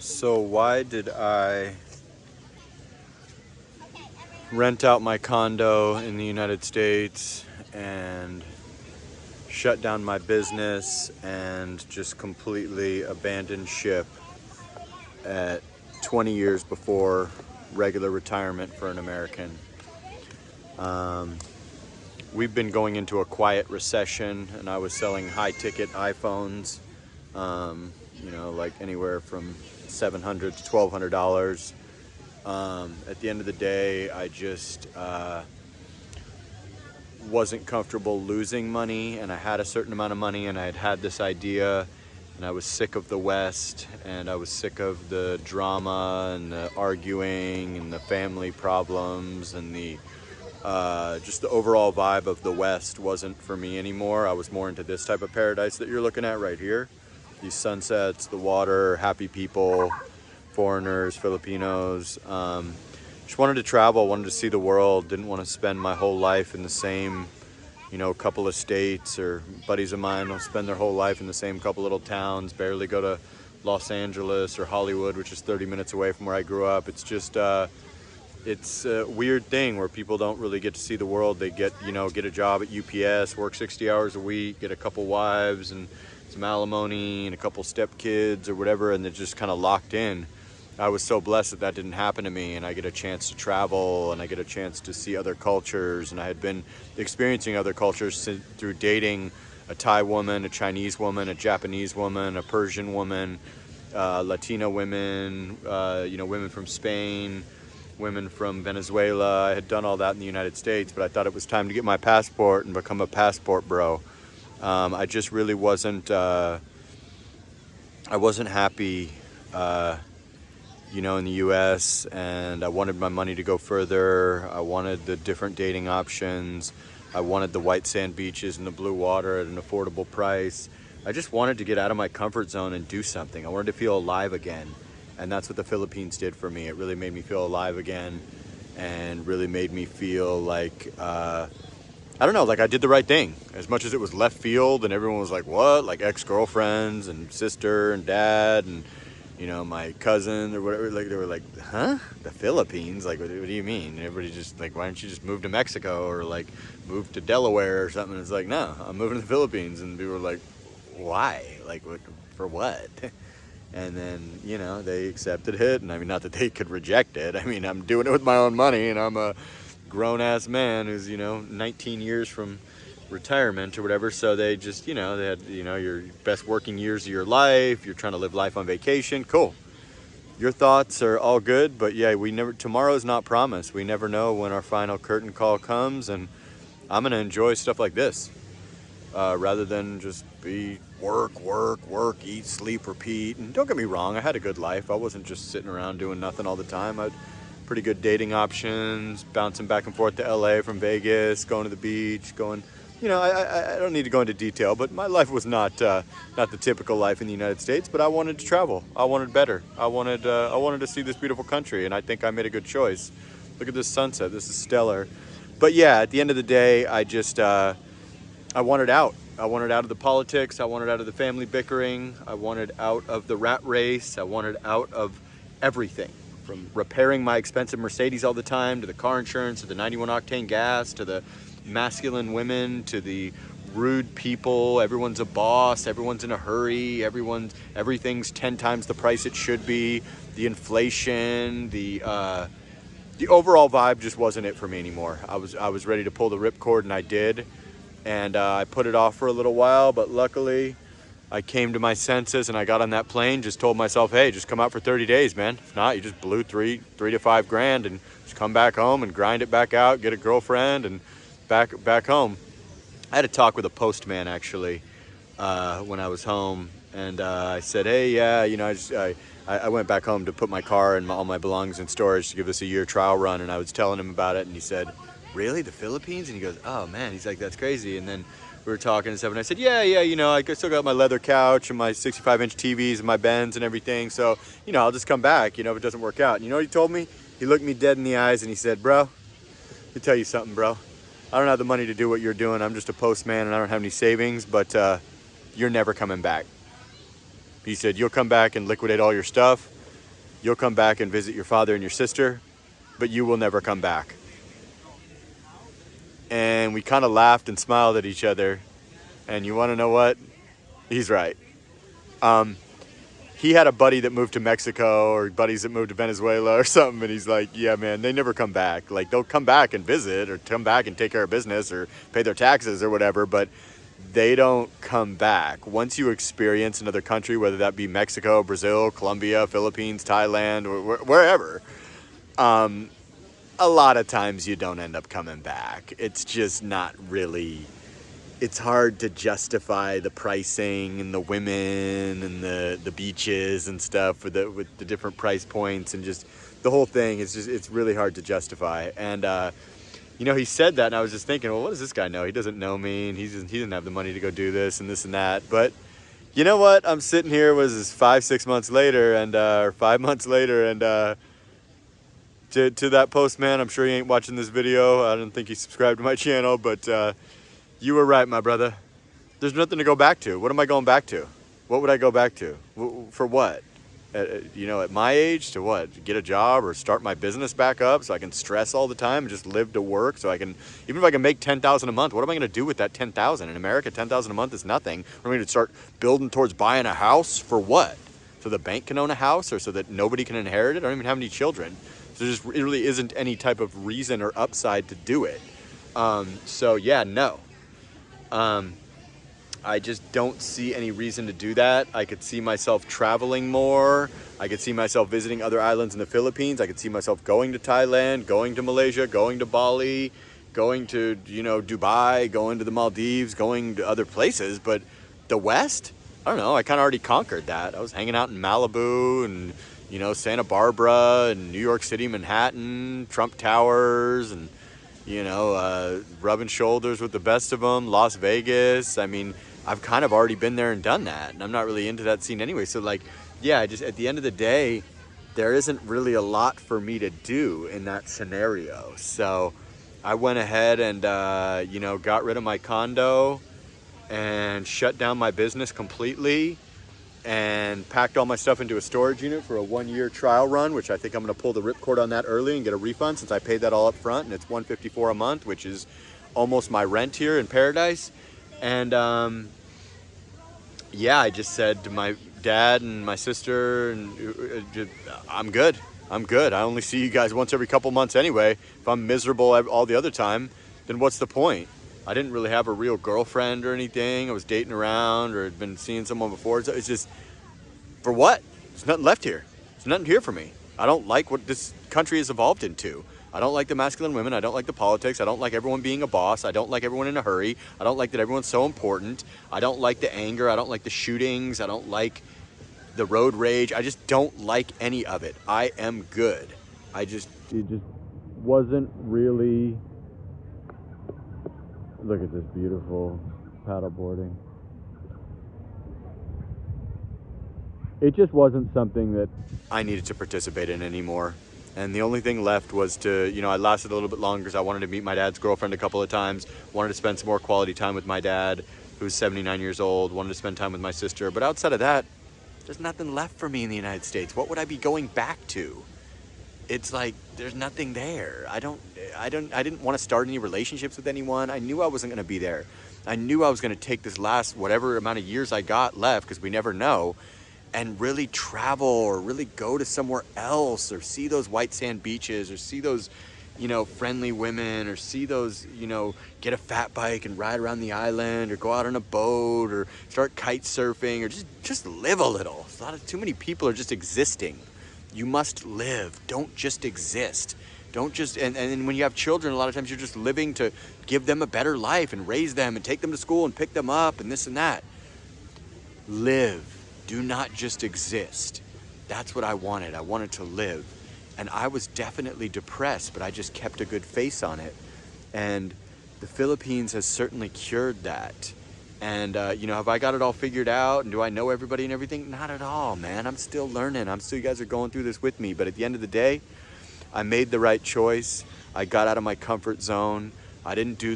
So why did I rent out my condo in the United States and shut down my business and just completely abandon ship at 20 years before regular retirement for an American? We've been going into a quiet recession, and I was selling high-ticket iPhones, like anywhere from $700 to $1,200. At the end of the day, I just wasn't comfortable losing money, and I had a certain amount of money, and I had this idea, and I was sick of the West, and I was sick of the drama and the arguing and the family problems and the just the overall vibe of the West wasn't for me anymore. I was more into this type of paradise that you're looking at right here. These sunsets, the water, happy people, foreigners, Filipinos. Just wanted to travel, wanted to see the world, didn't want to spend my whole life in the same, couple of states. Or buddies of mine will spend their whole life in the same couple little towns, barely go to Los Angeles or Hollywood, which is 30 minutes away from where I grew up. It's just, it's a weird thing where people don't really get to see the world. They get a job at UPS, work 60 hours a week, get a couple wives and some alimony and a couple stepkids or whatever, and they're just kind of locked in. I was so blessed that that didn't happen to me, and I get a chance to travel, and I get a chance to see other cultures, and I had been experiencing other cultures through dating a Thai woman, a Chinese woman, a Japanese woman, a Persian woman, Latina women, women from Spain, women from Venezuela. I had done all that in the United States, but I thought it was time to get my passport and become a passport bro. I just really wasn't, I wasn't happy, in the US, and I wanted my money to go further. I wanted the different dating options. I wanted the white sand beaches and the blue water at an affordable price. I just wanted to get out of my comfort zone and do something. I wanted to feel alive again. And that's what the Philippines did for me. It really made me feel alive again, and really made me feel like, I don't know, like I did the right thing. As much as it was left field and everyone was like, what? Like ex-girlfriends and sister and dad and, my cousin or whatever. Like they were like, huh? The Philippines? Like, what do you mean? And everybody just like, why don't you just move to Mexico or like move to Delaware or something? It's like, no, I'm moving to the Philippines. And people were like, why? Like, what, for what? And then, they accepted it. And I mean, not that they could reject it. I mean, I'm doing it with my own money, and I'm a grown-ass man who's, 19 years from retirement or whatever. So they just, they had, your best working years of your life. You're trying to live life on vacation. Cool. Your thoughts are all good. But yeah, tomorrow's not promised. We never know when our final curtain call comes. And I'm going to enjoy stuff like this. Rather than just be work, eat, sleep, repeat. And don't get me wrong, I had a good life. I wasn't just sitting around doing nothing all the time. I had pretty good dating options, bouncing back and forth to LA from Vegas, going to the beach, I don't need to go into detail, but my life was not the typical life in the United States, but I wanted to travel. I wanted better. I wanted to see this beautiful country, and I think I made a good choice. Look at this sunset. This is stellar. But yeah, at the end of the day, I wanted out. I wanted out of the politics. I wanted out of the family bickering. I wanted out of the rat race. I wanted out of everything, from repairing my expensive Mercedes all the time, to the car insurance, to the 91 octane gas, to the masculine women, to the rude people. Everyone's a boss. Everyone's in a hurry. Everything's 10 times the price it should be. The inflation, the overall vibe just wasn't it for me anymore. I was ready to pull the ripcord, and I did. And I put it off for a little while, but luckily I came to my senses, and I got on that plane, just told myself, hey, just come out for 30 days, man. If not, you just blew three to $5,000, and just come back home and grind it back out, get a girlfriend, and back home. I had a talk with a postman, actually, when I was home, and I said, hey, yeah, I went back home to put my car and all my belongings in storage to give this a year trial run, and I was telling him about it, and he said, really, the Philippines? And he goes, oh man, he's like, that's crazy. And then we were talking and stuff, and I said, yeah, I still got my leather couch and my 65-inch TVs and my Benz and everything, so I'll just come back, if it doesn't work out. And you know what he told me? He looked me dead in the eyes and he said, bro, let me tell you something, bro. I don't have the money to do what you're doing. I'm just a postman and I don't have any savings, but you're never coming back. He said, you'll come back and liquidate all your stuff, You'll come back and visit your father and your sister, but you will never come back. And we kind of laughed and smiled at each other. And you want to know what? He's right. He had a buddy that moved to Mexico or buddies that moved to Venezuela or something. And he's like, yeah, man, they never come back. Like, they'll come back and visit or come back and take care of business or pay their taxes or whatever, but they don't come back. Once you experience another country, whether that be Mexico, Brazil, Colombia, Philippines, Thailand, or wherever, a lot of times you don't end up coming back. It's just not really, it's hard to justify the pricing and the women and the beaches and stuff with the different price points, and just the whole thing is just, it's really hard to justify. And you know, he said that, and I was just thinking, well, what does this guy know? He doesn't know me, and he doesn't have the money to go do this and this and that. But you know what? I'm sitting here, was this 5-6 months later, and or 5 months later, and to that postman, I'm sure he ain't watching this video. I don't think he subscribed to my channel, but you were right, my brother. There's nothing to go back to. What am I going back to? What would I go back to? For what? You know, at my age, to what? Get a job or start my business back up so I can stress all the time and just live to work, so I can, even if I can make $10,000 a month, what am I going to do with that $10,000? In America, $10,000 a month is nothing. We're going to start building towards buying a house for what? So the bank can own a house, or so that nobody can inherit it? I don't even have any children. So there just really isn't any type of reason or upside to do it. So yeah, no. I just don't see any reason to do that. I could see myself traveling more. I could see myself visiting other islands in the Philippines. I could see myself going to Thailand, going to Malaysia, going to Bali, going to, you know, Dubai, going to the Maldives, going to other places. But the West, I don't know, I kind of already conquered that. I was hanging out in Malibu and, you know, Santa Barbara and New York City, Manhattan, Trump Towers, and, you know, rubbing shoulders with the best of them, Las Vegas. I mean, I've kind of already been there and done that, and I'm not really into that scene anyway. So like, yeah, just at the end of the day, there isn't really a lot for me to do in that scenario. So I went ahead and, you know, got rid of my condo and shut down my business completely and packed all my stuff into a storage unit for a 1-year trial run, which I think I'm going to pull the ripcord on that early and get a refund, since I paid that all up front, and it's $154 a month, which is almost my rent here in Paradise. And yeah, I just said to my dad and my sister, and I'm good. I'm good. I only see you guys once every couple months anyway. If I'm miserable all the other time, then what's the point? I didn't really have a real girlfriend or anything. I was dating around or had been seeing someone before. So it's just, for what? There's nothing left here. There's nothing here for me. I don't like what this country has evolved into. I don't like the masculine women. I don't like the politics. I don't like everyone being a boss. I don't like everyone in a hurry. I don't like that everyone's so important. I don't like the anger. I don't like the shootings. I don't like the road rage. I just don't like any of it. I am good. It just wasn't really... Look at this beautiful paddleboarding. It just wasn't something that I needed to participate in anymore. And the only thing left was to, you know, I lasted a little bit longer because I wanted to meet my dad's girlfriend a couple of times, wanted to spend some more quality time with my dad, who's 79 years old, wanted to spend time with my sister. But outside of that, there's nothing left for me in the United States. What would I be going back to? It's like, there's nothing there. I didn't want to start any relationships with anyone. I knew I wasn't going to be there. I knew I was going to take this last whatever amount of years I got left, because we never know, and really travel or really go to somewhere else, or see those white sand beaches, or see those, you know, friendly women, or see those, you know, get a fat bike and ride around the island, or go out on a boat, or start kite surfing, or just live a little. Too many people are just existing. You must live. Don't just exist. Don't just, and when you have children, a lot of times you're just living to give them a better life and raise them and take them to school and pick them up and this and that. Live. Do not just exist. That's what I wanted. I wanted to live. And I was definitely depressed, but I just kept a good face on it. And the Philippines has certainly cured that. And, you know, have I got it all figured out? And do I know everybody and everything? Not at all, man. I'm still learning. You guys are going through this with me. But at the end of the day, I made the right choice. I got out of my comfort zone. I didn't do